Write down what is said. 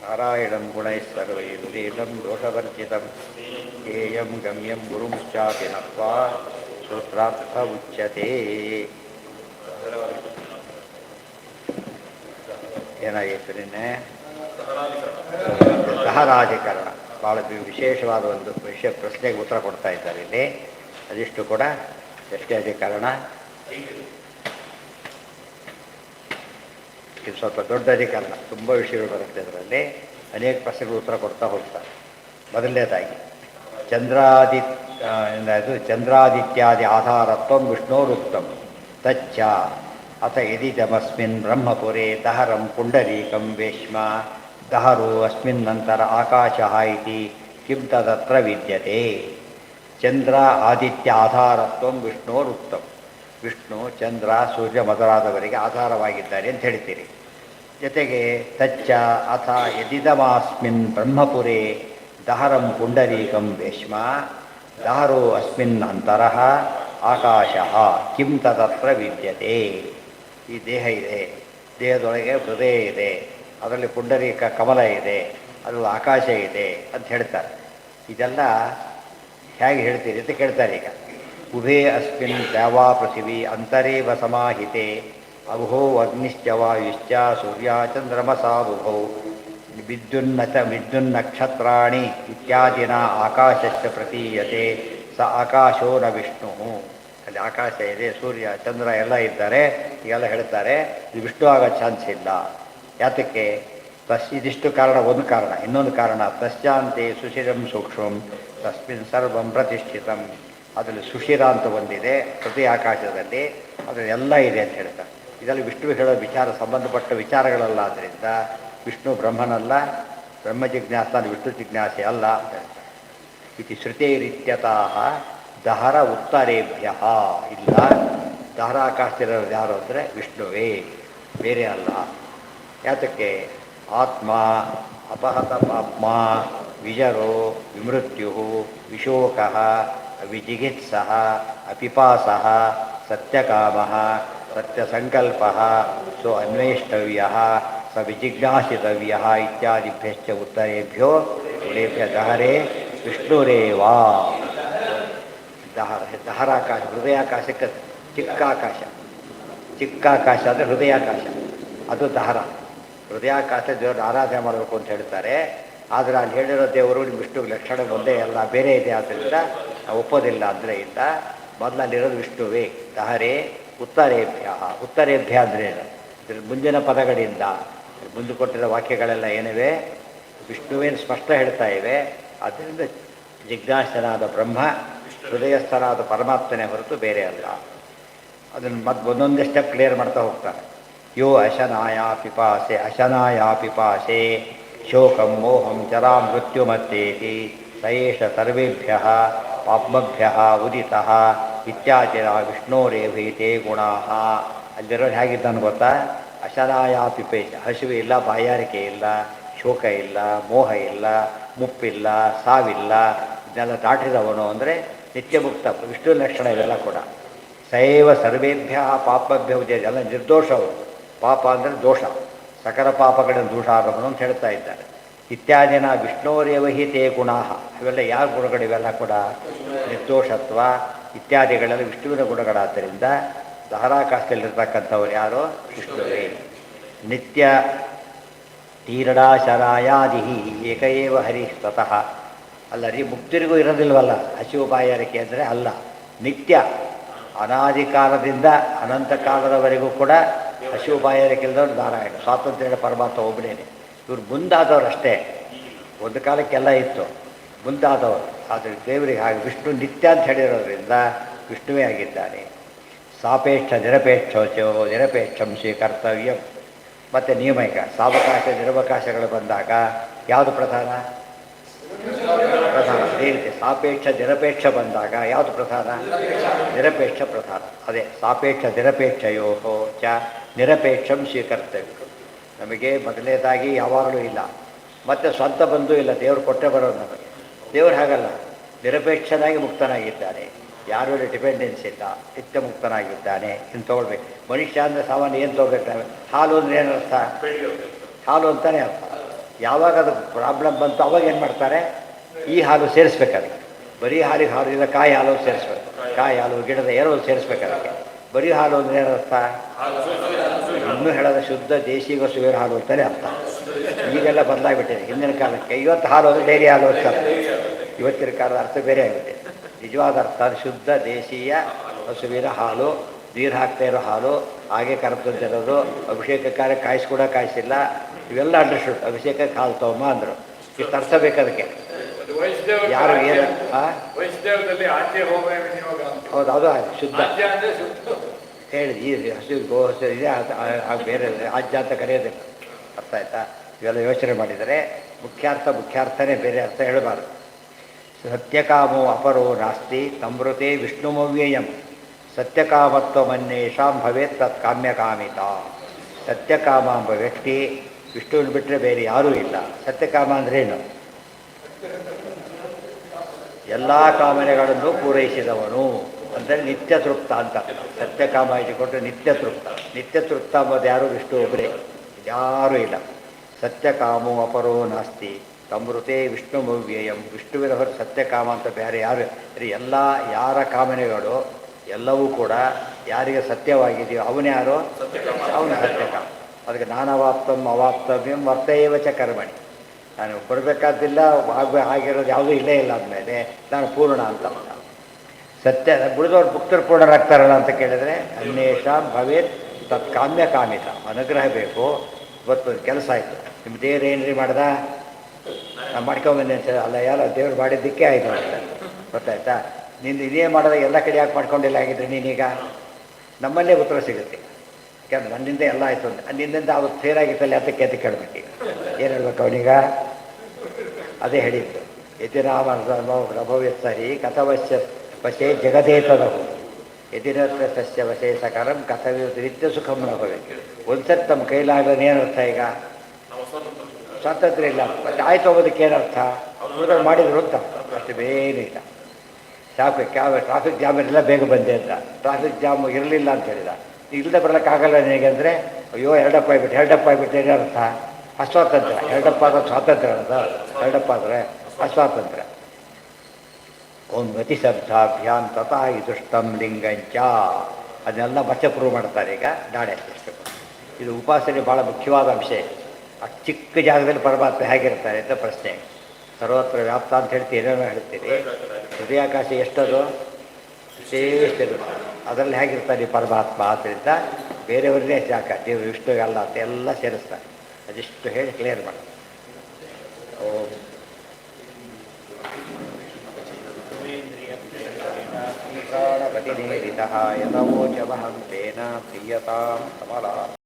ನಾರಾಯಣಂ ಗುಣೈಃ ಸರ್ವೈರ್ವೇದಂ ದೋಷವರ್ಜಿತಂ ಧ್ಯೇಯಂ ಗಮ್ಯಂ ಗುರುಂಶ್ಚಾಪಿ ನತ್ವಾ ಸೂತ್ರಾರ್ಥ ಉಚ್ಯತೆ. ಏನಾಗಿತ್ತು ನಿನ್ನೆ? ದಹರಾಧಿಕರಣ ಭಾಳ ವಿಶೇಷವಾದ ಒಂದು ವಿಷಯ ಪ್ರಶ್ನೆಗೆ ಉತ್ತರ ಕೊಡ್ತಾ ಇದ್ದಾರೆ ಇಲ್ಲಿ. ಅದಿಷ್ಟು ಕೂಡ ಎಷ್ಟೇ ಅಧಿಕರಣ, ಇದು ಸ್ವಲ್ಪ ದೊಡ್ಡ ಅಧಿಕರಣ, ತುಂಬ ವಿಷಯಗಳು ಬರುತ್ತೆ ಅದರಲ್ಲಿ. ಅನೇಕ ಪ್ರಶ್ನೆಗಳು ಉತ್ತರ ಕೊಡ್ತಾ ಹೋಗ್ತಾರೆ. ಮೊದಲನೇದಾಗಿ ಚಂದ್ರಾದಿತ್ಯಾದಿ ಆಧಾರತ್ವ ವಿಷ್ಣೋರುಕ್ತಂ ತಚ್ಚ ಅಥ ಯದಿದಮಸ್ಮಿನ್ ಬ್ರಹ್ಮಪುರೇ ದಹರಂ ಪುಂಡರೀಕಂ ವೇಶ್ಮ ದಹರೋ ಅಸ್ಮಿನ್ನಂತರ ಆಕಾಶಃ ಇತಿ ಕಿಂ ತದತ್ರ ವಿದ್ಯತೆ. ಚಂದ್ರ ಆದಿತ್ಯ ಆಧಾರತ್ವ ವಿಷ್ಣೋರುಕ್ತಂ. ವಿಷ್ಣು ಚಂದ್ರ ಸೂರ್ಯ ಮೊದಲಾದವರಿಗೆ ಆಧಾರವಾಗಿದ್ದಾರೆ ಅಂತ ಹೇಳ್ತೀರಿ. ಜೊತೆಗೆ ತಚ್ಚ ಅಥ ಯದಿದಮಾಸ್ಮಿನ್ ಬ್ರಹ್ಮಪುರೇ ದಹರಂ ಪುಂಡರೀಕಂ ವೇಶ್ಮ ದಹರೋ ಅಸ್ಮಿನ್ ಅಂತರಃ ಆಕಾಶಃ ಕಿಂ ತದತ್ರ ವಿದ್ಯತೆ. ಈ ದೇಹ ಇದೆ, ದೇಹದೊಳಗೆ ಹೃದಯ ಇದೆ, ಅದರಲ್ಲಿ ಪುಂಡರೀಕ ಕಮಲ ಇದೆ, ಅದರಲ್ಲಿ ಆಕಾಶ ಇದೆ ಅಂತ ಹೇಳ್ತಾರೆ. ಇದೆಲ್ಲ ಹೇಗೆ ಹೇಳ್ತೀರಿ ಅಂತ ಕೇಳ್ತಾರೆ. ಈಗ ಉಭೇ ಅಸ್ಮಿನ್ ದ್ಯಾವಾ ಪೃಥಿವಿ ಅಂತರೇವ ಸಮಾಹಿತೆ ಅಭೋ ಅಗ್ನಿಶ್ಚ ವಾಯುಶ್ಚ ಸೂರ್ಯ ಚಂದ್ರಮಸಾ ಬುಭೌ ವಿದ್ಯುನ್ನಕ್ಷತ್ರಾಣಿ ಇತ್ಯಾದಿನ ಆಕಾಶಶ್ಚ ಪ್ರತೀಯತೆ ಸ ಆಕಾಶೋ ನ ವಿಷ್ಣು. ಅಲ್ಲಿ ಆಕಾಶ ಇದೆ, ಸೂರ್ಯ ಚಂದ್ರ ಎಲ್ಲ ಇದ್ದಾರೆ, ಈಗೆಲ್ಲ ಹೇಳ್ತಾರೆ. ಇದು ವಿಷ್ಣು ಆಗೋ ಚಾನ್ಸ್ ಇಲ್ಲ. ಯಾತಕ್ಕೆ? ಇದಿಷ್ಟು ಕಾರಣ. ಒಂದು ಕಾರಣ. ಇನ್ನೊಂದು ಕಾರಣ ತಶ್ಚಾಂತೆ ಸುಶಿರಂ ಸೂಕ್ಷ್ಮಂ ತಸ್ಮಿನ್ ಸರ್ವಂ ಪ್ರತಿಷ್ಠಿತಂ. ಅದರಲ್ಲಿ ಸುಶಿರ ಅಂತ ಒಂದಿದೆ ಪ್ರತಿ ಆಕಾಶದಲ್ಲಿ, ಅದರಲ್ಲಿ ಎಲ್ಲ ಇದೆ ಅಂತ ಹೇಳ್ತಾರೆ. ಇದರಲ್ಲಿ ವಿಷ್ಣು ಹೇಳೋ ವಿಚಾರ ಸಂಬಂಧಪಟ್ಟ ವಿಚಾರಗಳಲ್ಲ. ಆದ್ದರಿಂದ ವಿಷ್ಣು ಬ್ರಹ್ಮನಲ್ಲ, ಬ್ರಹ್ಮ ಜಿಜ್ಞಾಸ ವಿಷ್ಣು ಜಿಜ್ಞಾಸೆ ಅಲ್ಲ ಅಂತ ಹೇಳ್ತಾರೆ. ಇತಿ ಶ್ರುತೇರಿತ್ಯತಃ ದಹರ ಉತ್ತರೇಭ್ಯ. ಇಲ್ಲ, ದಹರ ಆಕಾಶದಲ್ಲಿರೋದು ಯಾರು ಅಂದರೆ ವಿಷ್ಣುವೇ, ಬೇರೆ ಅಲ್ಲ. ಯಾತಕ್ಕೆ? ಆತ್ಮ ಅಪಹತ ಪಾಪ್ಮ ವಿಜರೋ ವಿಮೃತ್ಯು ವಿಶೋಕಃ ವಿಜಿಗಿತ್ಸಃ ಅಪಿಪಾಸಃ ಸತ್ಯಕಾಮಃ ಸತ್ಯಸಂಕಲ್ಪಃ ಸೋ ಅನ್ವೇಷ್ಟವ್ಯಃ ಸ ವಿಜಿಜ್ಞಾಸಿತವ್ಯಃ ಇತ್ಯಾದಿಭ್ಯಶ್ಚ ಉತ್ತರೇಭ್ಯೋ ಗುಣೇಭ್ಯ ದಹರೇ ವಿಷ್ಣುರೇವಾ. ದಹರಾಕಾಶ ಹೃದಯಾಕಾಶಕ್ಕೆ ಚಿಕ್ಕ ಆಕಾಶ. ಚಿಕ್ಕ ಆಕಾಶ ಅಂದರೆ ಹೃದಯಾಕಾಶ, ಅದು ದಹರ. ಹೃದಯಾಕಾಶ ದೇವರು ಆರಾಧನೆ ಮಾಡಬೇಕು ಅಂತ ಹೇಳ್ತಾರೆ. ಆದರೆ ಅಲ್ಲಿ ಹೇಳಿರೋ ದೇವರು ವಿಷ್ಣು ಲಕ್ಷಣ ಒಂದೇ ಅಲ್ಲ, ಬೇರೆ ಇದೆ. ಆದ್ದರಿಂದ ನಾವು ಒಪ್ಪೋದಿಲ್ಲ ಅಂದರೆ ಇಲ್ಲ. ಮೊದಲಲ್ಲಿರೋದು ವಿಷ್ಣುವೇ. ದಹರೇ ಉತ್ತರೇಭ್ಯ. ಉತ್ತರೇಭ್ಯ ಅಂದರೆ ಇದ್ರ ಮುಂದಿನ ಪದಗಳಿಂದ ಮುಂದೆ ಕೊಟ್ಟಿರೋ ವಾಕ್ಯಗಳೆಲ್ಲ ಏನಿವೆ ವಿಷ್ಣುವೇನು ಸ್ಪಷ್ಟ ಹೇಳ್ತಾ ಇವೆ. ಆದ್ದರಿಂದ ಜಿಜ್ಞಾಸನಾದ ಬ್ರಹ್ಮ ಹೃದಯಸ್ಥನಾದ ಪರಮಾತ್ಮನೇ ಹೊರತು ಬೇರೆ ಅಲ್ಲ. ಅದನ್ನು ಮತ್ತೆ ಒಂದೊಂದೇ ಸ್ಟೆಪ್ ಕ್ಲಿಯರ್ ಮಾಡ್ತಾ ಹೋಗ್ತಾರೆ. ಯೋ ಅಶನಾಯ ಪಿಪಾಸೆ ಶೋಕಂ ಮೋಹಂ ಜರಾ ಮೃತ್ಯುಮತ್ತೇತಿ ಸಯೇಷ ಸರ್ವೇಭ್ಯ ಪಾಪ್ಮಭ್ಯ ಉದಿತಃ ಇತ್ಯಾದಿರ ವಿಷ್ಣೋರೇಭೈತೆ ಗುಣಾಃ. ಅಲ್ಲಿರೋದು ಹೇಗಿದ್ದಾನೆ ಗೊತ್ತಾ? ಅಶನಾಯ ಪಿಪೇಶ, ಹಸಿವು ಇಲ್ಲ, ಬಾಯಾರಿಕೆ ಇಲ್ಲ, ಶೋಕ ಇಲ್ಲ, ಮೋಹ ಇಲ್ಲ, ಮುಪ್ಪಿಲ್ಲ, ಸಾವಿಲ್ಲ, ಇದನ್ನೆಲ್ಲ ದಾಟಿದವನು ಅಂದರೆ ನಿತ್ಯ ಮುಕ್ತ. ವಿಷ್ಣು ಲಕ್ಷಣ ಇವೆಲ್ಲ ಕೂಡ. ಸೈವ ಸರ್ವೇಭ್ಯ ಪಾಪಭ್ಯ ಉದ್ಯ ಎಲ್ಲ ನಿರ್ದೋಷವು. ಪಾಪ ಅಂದರೆ ದೋಷ, ಸಕಲ ಪಾಪಗಳನ್ನು ದೂಷಾರವನು ಅಂತ ಹೇಳ್ತಾ ಇದ್ದಾರೆ. ಇತ್ಯಾದಿನ ವಿಷ್ಣೋರೇವಹಿ ತೇ ಗುಣಾಃ. ಇವೆಲ್ಲ ಯಾವ ಗುಣಗಳಿವೆಲ್ಲ ಕೂಡ ನಿರ್ದೋಷತ್ವ ಇತ್ಯಾದಿಗಳೆಲ್ಲ ವಿಷ್ಣುವಿನ ಗುಣಗಳಾದ್ದರಿಂದ ದಹರಾಕಾಶದಲ್ಲಿರ್ತಕ್ಕಂಥವ್ರು ಯಾರೋ ವಿಷ್ಣುವೇ. ನಿತ್ಯ ತೀರಡಾಶರಾಯಾದಿ ಏಕಏವ ಹರಿ ಸ್ವತಃ. ಅಲ್ಲ ರೀ, ಮುಕ್ತಿರಿಗೂ ಇರೋದಿಲ್ವಲ್ಲ ಹಸಿವು ಬಾಯಾರಿಕೆ ಅಂದರೆ ಅಲ್ಲ. ನಿತ್ಯ ಅನಾದಿ ಕಾಲದಿಂದ ಅನಂತ ಕಾಲದವರೆಗೂ ಕೂಡ ಹಸಿವು ಬಾಯಾರಿಕೆ ಇಲ್ಲದವ್ರು ನಾರಾಯಣ, ಸ್ವಾತಂತ್ರ್ಯ ಪರಮಾತ್ಮ ಒಬ್ಬನೇನೆ. ಇವ್ರು ಮುಂದಾದವರು ಅಷ್ಟೇ. ಒಂದು ಕಾಲಕ್ಕೆಲ್ಲ ಇತ್ತು, ಮುಂದಾದವರು. ಆದರೆ ದೇವರಿಗೆ ಹಾಗೆ ವಿಷ್ಣು ನಿತ್ಯ ಅಂತ ಹೇಳಿರೋದ್ರಿಂದ ವಿಷ್ಣುವೇ ಆಗಿದ್ದಾನೆ. ಸಾಪೇಕ್ಷ ನಿರಪೇಕ್ಷಂ ಸ್ವೀಕರ್ತವ್ಯಂ. ಮತ್ತು ನಿಯಮೈಕ ಸಾವಕಾಶ ನಿರವಕಾಶಗಳು ಬಂದಾಗ ಯಾವುದು ಪ್ರಧಾನ? ಪ್ರಧಾನ. ಅದೇ ರೀತಿ ಸಾಪೇಕ್ಷ ನಿರಪೇಕ್ಷ ಬಂದಾಗ ಯಾವುದು ಪ್ರಧಾನ? ನಿರಪೇಕ್ಷ ಪ್ರಧಾನ. ಅದೇ ಸಾಪೇಕ್ಷ ನಿರಪೇಕ್ಷಯೋ ಚ ನಿರಪೇಕ್ಷಂ ಸ್ವೀಕರ್ತವ್ಯ. ನಮಗೆ ಮೊದಲನೇದಾಗಿ ಯಾವಾಗಲೂ ಇಲ್ಲ, ಮತ್ತು ಸ್ವಂತ ಬಂಧು ಇಲ್ಲ, ದೇವರು ಕೊಟ್ಟೆ ಬರೋದು ನಮಗೆ. ದೇವರು ಹಾಗಲ್ಲ, ನಿರಪೇಕ್ಷನಾಗಿ ಮುಕ್ತನಾಗಿದ್ದಾನೆ, ಯಾರೂ ಡಿಪೆಂಡೆನ್ಸ್ ಇಲ್ಲ, ನಿತ್ಯ ಮುಕ್ತನಾಗಿದ್ದಾನೆ. ಇನ್ನು ತೊಗೊಳ್ಬೇಕು. ಮನುಷ್ಯ ಅಂದರೆ ಸಾಮಾನ್ಯ ಏನು ತೊಗೊಳ್ಬೇಕು? ಹಾಲು ಅಂದರೆ ಏನು ಅರ್ಥ? ಹಾಲು ಅಂತಲೇ ಅರ್ಥ. ಯಾವಾಗ ಅದು ಪ್ರಾಬ್ಲಮ್ ಬಂತು ಅವಾಗ ಏನು ಮಾಡ್ತಾರೆ, ಈ ಹಾಲು ಸೇರಿಸ್ಬೇಕಾದ್ರೆ ಬರೀ ಹಾಲಿಗೆ ಹಾಲು ಇಲ್ಲ, ಕಾಯಿ ಹಾಲು ಸೇರಿಸ್ಬೇಕು, ಕಾಯಿ ಹಾಲು ಗಿಡದ ಎರಡು ಸೇರಿಸ್ಬೇಕು. ಅದಕ್ಕೆ ಬರೀ ಹಾಲು ಅಂದರೆ ಏನರ್ಥ, ಇನ್ನೂ ಹೇಳೋದ ಶುದ್ಧ ದೇಶಿ ಹಸುವಿನ ಹಾಲು ಅಂತಾನೆ ಅರ್ಥ. ಈಗೆಲ್ಲ ಬದಲಾಗಿಬಿಟ್ಟಿದೆ. ಹಿಂದಿನ ಕಾಲಕ್ಕೆ ಇವತ್ತು ಹಾಲು ಅಂದರೆ ಡೈರಿ ಹಾಲು ಅಂತಾರೆ, ಇವತ್ತಿನ ಕಾಲದ ಅರ್ಥ ಬೇರೆ ಆಗುತ್ತೆ. ನಿಜವಾದ ಅರ್ಥ ಶುದ್ಧ ದೇಶೀಯ ಹಸುವಿನ ಹಾಲು, ನೀರು ಹಾಕ್ತಾ ಇರೋ ಹಾಲು, ಹಾಗೆ ಕರೆದಂತಿರೋದು. ಅಭಿಷೇಕ ಕಾರ್ಯ ಕಾಯಿಸ್ಕೂಡ ಕಾಯಿಸಿಲ್ಲ, ಇವೆಲ್ಲ ಅಂಡರ್ಸ್ಟುಡ್. ಅಭಿಷೇಕಕ್ಕೆ ಹಾಲು ತಗೊಂಬ ಅಂದರು. ಇಷ್ಟು ಅರ್ಥ ಬೇಕು ಅದಕ್ಕೆ. ಯಾರು ಏನು ಹೌದು, ಅದು ಶುದ್ಧ ಹೇಳಿ. ಈ ಹಸು ಗೋ ಹಸು ಇದೆ, ಬೇರೆ ರಾಜ್ಯ ಅಂತ ಕರೆಯೋದಿಲ್ಲ. ಅರ್ಥ ಆಯ್ತಾ? ಇವೆಲ್ಲ ಯೋಚನೆ ಮಾಡಿದರೆ ಮುಖ್ಯಾರ್ಥನೇ ಬೇರೆ ಅರ್ಥ ಹೇಳಬಾರ್ದು. ಸತ್ಯಕಾಮೋ ಅಪರೋ ನಾಸ್ತಿ ತಮೃತೆ ವಿಷ್ಣುಮವ್ಯಯಂ ಸತ್ಯಕಾಮತ್ವಮನ್ಯೇಷಾಂ ಭವೇತ್ ತತ್ ಕಾಮ್ಯಕಾಮಿತ. ಸತ್ಯಕಾಮ ಎಂಬ ವ್ಯಕ್ತಿ ವಿಷ್ಣುವಿನ ಬಿಟ್ಟರೆ ಬೇರೆ ಯಾರೂ ಇಲ್ಲ. ಸತ್ಯಕಾಮ ಅಂದ್ರೇನು? ಎಲ್ಲ ಕಾಮನೆಗಳನ್ನು ಪೂರೈಸಿದವನು ಅಂದರೆ ನಿತ್ಯ ತೃಪ್ತ ಅಂತ. ಸತ್ಯಕಾಮ ಇಟ್ಟುಕೊಂಡ್ರೆ ನಿತ್ಯ ತೃಪ್ತ. ನಿತ್ಯ ತೃಪ್ತ ಅಂಬೋದು ಯಾರು? ವಿಷ್ಣು ಒಬ್ಬರೇ, ಯಾರೂ ಇಲ್ಲ. ಸತ್ಯಕಾಮೋ ಅಪರೋ ನಾಸ್ತಿ ತಮೃತೆ ವಿಷ್ಣುಮವ್ಯಯಂ. ವಿಷ್ಣುವಿನ ಹೊರ ಸತ್ಯಕಾಮ ಅಂತ ಬೇರೆ ಯಾರು? ಎಲ್ಲ ಯಾರ ಕಾಮನೆಗಳು ಎಲ್ಲವೂ ಕೂಡ ಯಾರಿಗೆ ಸತ್ಯವಾಗಿದೆಯೋ ಅವನ್ಯಾರೋ ಅವನು ಸತ್ಯಕಾಮ. ಅದಕ್ಕೆ ನಾನವಾಪ್ತಂ ಅವಾಪ್ತವ್ಯಂ ವರ್ತಯೇವ ಚ ಕರ್ಮಣಿ. ನಾನು ಬರಬೇಕಾದಿಲ್ಲ, ಆಗಿರೋದು ಯಾವುದೂ ಇಲ್ಲೇ ಇಲ್ಲ ಅಂದಮೇಲೆ ನಾನು ಪೂರ್ಣ ಅಂತ. ಸತ್ಯ ಬಿಡಿದವ್ರು ಭಕ್ತರು ಪೂರ್ಣರಾಗ್ತಾರಲ್ಲ ಅಂತ ಕೇಳಿದರೆ ಅನ್ಯೇಷಾಂ ಭವೇತ್ ತತ್ ಕಾಮ್ಯ ಕಾಮಿತ. ಅನುಗ್ರಹ ಬೇಕು. ಇವತ್ತು ಕೆಲಸ ಆಯಿತು, ನಿಮ್ಮ ದೇವ್ರು ಏನ್ರಿ ಮಾಡ್ದ, ನಾನು ಮಾಡ್ಕೊಂಬಂದೆ ಅಂತ ಅಲ್ಲ, ಯಾರು ದೇವ್ರು ಮಾಡಿದ್ದಕ್ಕೆ ಆಯಿತು ಅಂತ ಗೊತ್ತಾಯ್ತಾ? ನಿಂದು ಇದೇ ಮಾಡೋದ ಎಲ್ಲ ಕಡೆ ಯಾಕೆ ಮಾಡ್ಕೊಂಡಿಲ್ಲ ಆಗಿದ್ರೆ ನೀನೀಗ ನಮ್ಮಲ್ಲೇ ಉತ್ತರ ಸಿಗುತ್ತೆ. ಯಾಕಂದ್ರೆ ನನ್ನಿಂದ ಎಲ್ಲ ಆಯಿತು ಅಂತ, ನಿನ್ನಿಂದ ಅವತ್ತು ಫೇರಾಗಿತ್ತಲ್ಲ ಅದಕ್ಕೆ ಅಂತ ಕೇಳಬೇಕು. ಈಗ ಏನು ಹೇಳ್ಬೇಕು ಅವನೀಗ? ಅದೇ ಹೇಳಿದ್ದು. ಯತಿರಾಮ ರಭವ್ಯತ್ ಸರಿ ಕಥವಶ್ಯ ವಶೇ ಜಗದೇತದವು ಯತಿರತ್ರ ಸಸ್ಯ ವಶೇ ಸಕರಂ ಕಥವ್ಯ ನಿತ್ಯ ಸುಖಂ ನಭಬೇಕು. ಒಂದ್ಸರಿ ತಮ್ಮ ಕೈಲಾಗದ ಏನರ್ಥ? ಈಗ ಸ್ವಾತಂತ್ರ್ಯ ಇಲ್ಲ ಮತ್ತೆ ಆಯ್ತು ಹೋಗೋದಕ್ಕೆ ಏನರ್ಥ? ಅವರು ಮಾಡಿದ್ರು ಅಂತ ಅಷ್ಟು ಬೇನಿಲ್ಲ. ಟ್ರಾಫಿಕ್ ಜಾಮ್ ಇರಲಿಲ್ಲ, ಬೇಗ ಬಂದೆ ಅಂತ. ಟ್ರಾಫಿಕ್ ಜಾಮ್ ಇರಲಿಲ್ಲ ಅಂತ ಹೇಳಿದ. ಇಲ್ಲದೆ ಬರೋಕ್ಕಾಗಲ್ಲ ನನಗೆ ಅಂದರೆ, ಅಯ್ಯೋ ಎರಡಪ್ಪ ಆಗಿಬಿಟ್ಟು ಏನರ್ಥ? ಅಸ್ವಾತಂತ್ರ್ಯ. ಎರಡಪ್ಪ ಆಗೋದು ಸ್ವಾತಂತ್ರ್ಯ ಅನ್ನೋದು. ಎರಡಪ್ಪ ಆದರೆ ಅಸ್ವಾತಂತ್ರ್ಯ. ಓಂ ಗತಿ ಶಬ್ದಾಭ್ಯಾಂ ತಥಾ ಇದುಷ್ಟಂ ಲಿಂಗಂಚ. ಅದನ್ನೆಲ್ಲ ಮತ್ತೆ ಪ್ರೂವ್ ಮಾಡ್ತಾರೆ ಈಗ ನಾಳೆ. ಇದು ಉಪಾಸನೆ ಭಾಳ ಮುಖ್ಯವಾದ ಅಂಶ. ಅಷ್ಟು ಚಿಕ್ಕ ಜಾಗದಲ್ಲಿ ಪರಮಾತ್ಮ ಹೇಗಿರ್ತಾರೆ ಅಂತ ಪ್ರಶ್ನೆ. ಸರ್ವತ್ರ ವ್ಯಾಪ್ತ ಅಂತ ಹೇಳ್ತೀವಿ, ಏನೇನೋ ಹೇಳ್ತೀರಿ. ಹೃದಯಾಕಾಶ ಎಷ್ಟದು? ವಿಶೇಷಿರುತ್ತೆ. ಅದರಲ್ಲಿ ಹೇಗಿರ್ತಾರೆ ಪರಮಾತ್ಮ? ಆದ್ದರಿಂದ ಬೇರೆಯವ್ರನ್ನೇ ಜಾಗ, ದೇವರು ವಿಷ್ಣು ಅಲ್ಲ ಅಂತ ಎಲ್ಲ ಸೇರಿಸ್ತಾರೆ. ಅದಿಷ್ಟು ಹೇಳಿ ಕ್ಲಿಯರ್ ಮಾಡಿ. ಓಂ ಪ್ರಾಣಪತಿನೇರಿತಃ ಯತವೋಚಮಹಂ ತೇನ ಪ್ರೀಯತಾಂ ಕಮಲಾ.